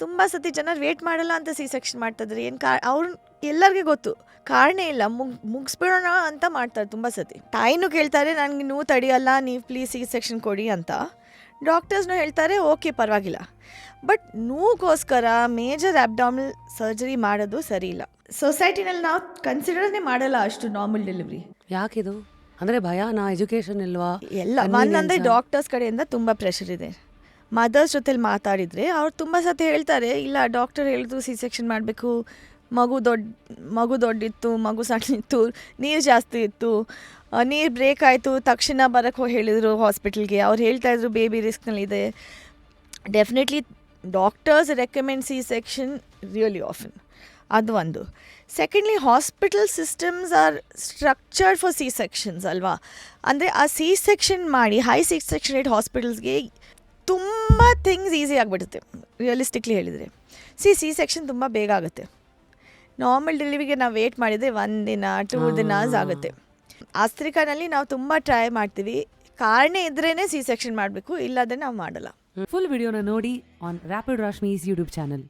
ತುಂಬ ಸತಿ ಜನ ವೇಟ್ ಮಾಡಲ್ಲ ಅಂತ ಸಿ ಸೆಕ್ಷನ್ ಮಾಡ್ತಾಯಿದ್ರು. ಏನು ಅವ್ರು ಎಲ್ಲರಿಗೂ ಗೊತ್ತು ಕಾರಣ ಇಲ್ಲ, ಮುಗಿಸ್ಬಿಡೋಣ ಅಂತ ಮಾಡ್ತಾರೆ. ತುಂಬ ಸತಿ ತಾಯಿನೂ ಕೇಳ್ತಾರೆ ನನಗೆ ನೋವು ತಡೆಯಲ್ಲ, ನೀವು ಪ್ಲೀಸ್ ಸಿ ಸೆಕ್ಷನ್ ಕೊಡಿ ಅಂತ. ಡಾಕ್ಟರ್ಸ್ನೂ ಹೇಳ್ತಾರೆ ಓಕೆ ಪರವಾಗಿಲ್ಲ. ಬಟ್ ನೋವುಗೋಸ್ಕರ ಮೇಜರ್ ಅಬ್ಡಾಮಿನಲ್ ಸರ್ಜರಿ ಮಾಡೋದು ಸರಿ ಇಲ್ಲ. ಸೊಸೈಟಿನಲ್ಲಿ ನಾವು ಕನ್ಸಿಡರ್ನೇ ಮಾಡಲ್ಲ ಅಷ್ಟು ನಾರ್ಮಲ್ ಡೆಲಿವರಿ. ಯಾಕಿದು ಅಂದರೆ ಭಯನಾ, ಎಜುಕೇಷನ್ ಇಲ್ವಾ? ಎಲ್ಲ ಒಂದಂದರೆ ಡಾಕ್ಟರ್ಸ್ ಕಡೆಯಿಂದ ತುಂಬ ಪ್ರೆಷರ್ ಇದೆ. ಮದರ್ಸ್ ಜೊತೆಲಿ ಮಾತಾಡಿದರೆ ಅವ್ರು ತುಂಬ ಸತಿ ಹೇಳ್ತಾರೆ ಇಲ್ಲ ಡಾಕ್ಟರ್ ಹೇಳಿದ್ರು ಸಿ ಸೆಕ್ಷನ್ ಮಾಡಬೇಕು, ಮಗು ದೊಡ್ಡಿತ್ತು, ಮಗು ಸಣ್ಣಿತ್ತು, ನೀರು ಜಾಸ್ತಿ ಇತ್ತು, ನೀರು ಬ್ರೇಕ್ ಆಯಿತು, ತಕ್ಷಣ ಬರೋಕ್ಕೆ ಹೇಳಿದರು ಹಾಸ್ಪಿಟಲ್ಗೆ. ಅವ್ರು ಹೇಳ್ತಾಯಿದ್ರು ಬೇಬಿ ರಿಸ್ಕ್ನಲ್ಲಿದೆ. Definitely doctors recommend C section really often. ಅದು ಒಂದು. Secondly hospital systems are structured for C sections ಅಲ್ವಾ. ಅಂದರೆ ಆ ಸಿ ಸೆಕ್ಷನ್ ಮಾಡಿ ಹೈ ಸಿ ಸೆಕ್ಷನ್ ರೇಟ್ ಹಾಸ್ಪಿಟಲ್ಸ್ಗೆ ತುಂಬ ಥಿಂಗ್ಸ್ ಈಸಿ ಆಗಿಬಿಡುತ್ತೆ. ರಿಯಲಿಸ್ಟಿಕ್ಲಿ ಹೇಳಿದರೆ ಸಿ ಸೆಕ್ಷನ್ ತುಂಬ ಬೇಗ ಆಗುತ್ತೆ. ನಾರ್ಮಲ್ ಡೆಲಿವರಿಗೆ ನಾವು ವೇಟ್ ಮಾಡಿದರೆ 1 ದಿನ 2 ದಿನ ಆಗುತ್ತೆ. ಆಸ್ತ್ರಿಕಾನಲ್ಲಿ ನಾವು ತುಂಬ ಟ್ರೈ ಮಾಡ್ತೀವಿ. ಕಾರಣ ಇದ್ರೇ ಸಿ ಸೆಕ್ಷನ್ ಮಾಡಬೇಕು, ಇಲ್ಲದೇ ನಾವು ಮಾಡಲ್ಲ. ಫುಲ್ ವಿಡಿಯೋನ ನೋಡಿ on rapid Rashmi's YouTube channel.